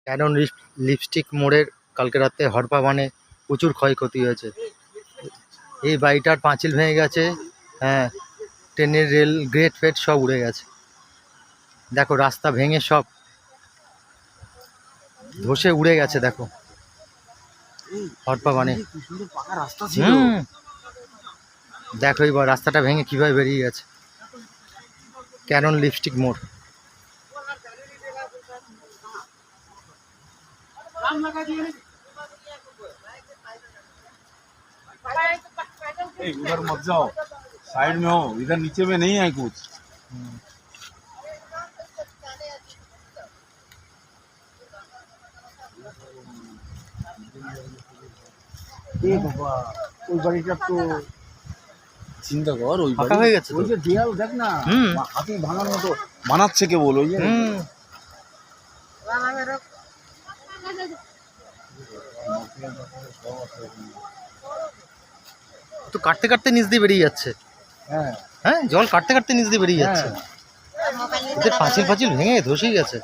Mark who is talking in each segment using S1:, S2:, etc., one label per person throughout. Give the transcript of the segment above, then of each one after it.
S1: Canon lipstick মোড়ের কালকে রাতে হরপা বানে প্রচুর ক্ষয়ক্ষতি হয়েছে। এই বাড়িটার পাঁচিল ভেঙে গেছে, হ্যাঁ, ট্রেনের রেল গ্রেট ফেট সব উড়ে গেছে। দেখো রাস্তা ভেঙে সব ধসে উড়ে গেছে। দেখো হরপা বানে, দেখো এবার রাস্তাটা ভেঙে কিভাবে বেরিয়ে গেছে। ক্যানন লিপস্টিক মোড়।
S2: उधर मत जाओ, साइड में हो, इधर नीचे में नहीं है कुछ। ওই বাড়িটা তো চিন্তা কর, ওই
S1: ফাঁকা হয়ে গেছে।
S2: ওই যে দেয়াল দেখ না, হাতি ভাঙার মতো বানাচ্ছে কে বল, ওই যে
S1: তো কাটতে কাটতে নিচ দিয়ে বেরিয়ে যাচ্ছে।
S2: হ্যাঁ
S1: হ্যাঁ, জল কাটতে কাটতে নিচ দিয়ে বেরিয়ে যাচ্ছে। ওদের পাঁচিল পাঁচিল ভেঙে ধসেই গেছে।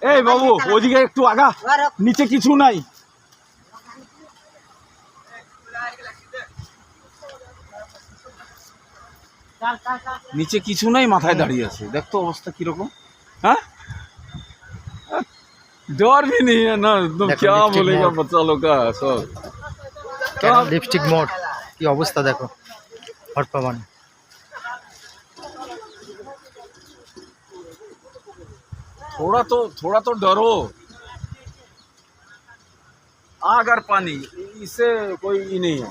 S2: এই বাবু ওইদিকে একটু আগা, নিচে কিছু নাই। নিচে কিছু নাই, মাথায় দাঁড়িয়ে আছে। দেখ তো অবস্থা কিরকম। হ্যাঁ, डर भी नहीं है ना, तुम क्या बोलेगा बच्चा लोग का सब।
S1: ক্যানন লিপস্টিক মোড় কি অবস্থা দেখো হরপা বানে।
S2: थोड़ा तो डरो। आग और पानी, इससे कोई ही नहीं है।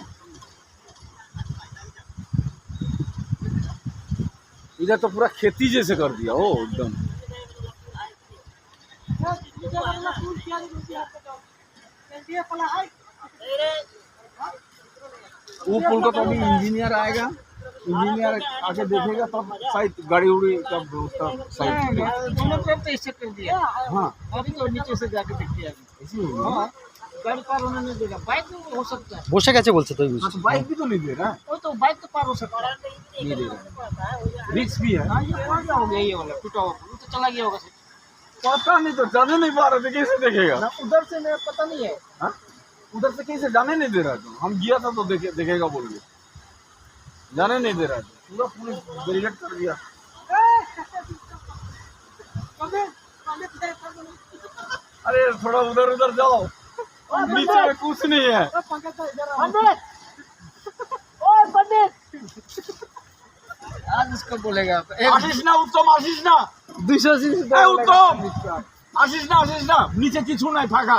S2: इधर तो पूरा खेती जैसे कर दिया हो एकदम। वो पुल का तो अभी इंजीनियर आएगा, इंजीनियर आके देखेगा तब शायद गाड़ी उड़ी का व्यवस्था साइड
S3: दोनों तरफ तो इससे कर दिया।
S2: हाँ
S3: अभी तो नीचे से जाके देखते हैं।
S2: ऐसी होगी।
S3: हाँ, गाड़ी पार होने नहीं देगा। बाइक तो हो सकता है।
S1: বসে গেছে বলছে তো।
S2: हाँ तो बाइक भी तो नहीं दे रहा है,
S3: वो तो बाइक तो पार हो सकता है।
S2: नहीं दे रहा है, रिक्स भी है।
S3: हाँ, ये पड़ गया हो गया, ये वाला टूटा हुआ वो तो चला गया होगा।
S2: पता नहीं, तो जाने नहीं पा रहे थे, कैसे देखेगा।
S3: ना उधर से मेरा पता नहीं है।
S2: हाँ? उधर से कैसे जाने नहीं दे रहा था। हम गया था तो देखेगा बोल के, जाने नहीं दे रहा था। पूरा पुलिस बैरिकेड कर दिया। अरे थोड़ा उधर उधर जाओ, नीचे में कुछ नहीं है।
S3: आज इसको बोलेगा
S2: आशीष ना, उत्तम आशीष ना,
S3: 280
S2: उत्तम आशीष ना, नीचे किचू नहीं फाका।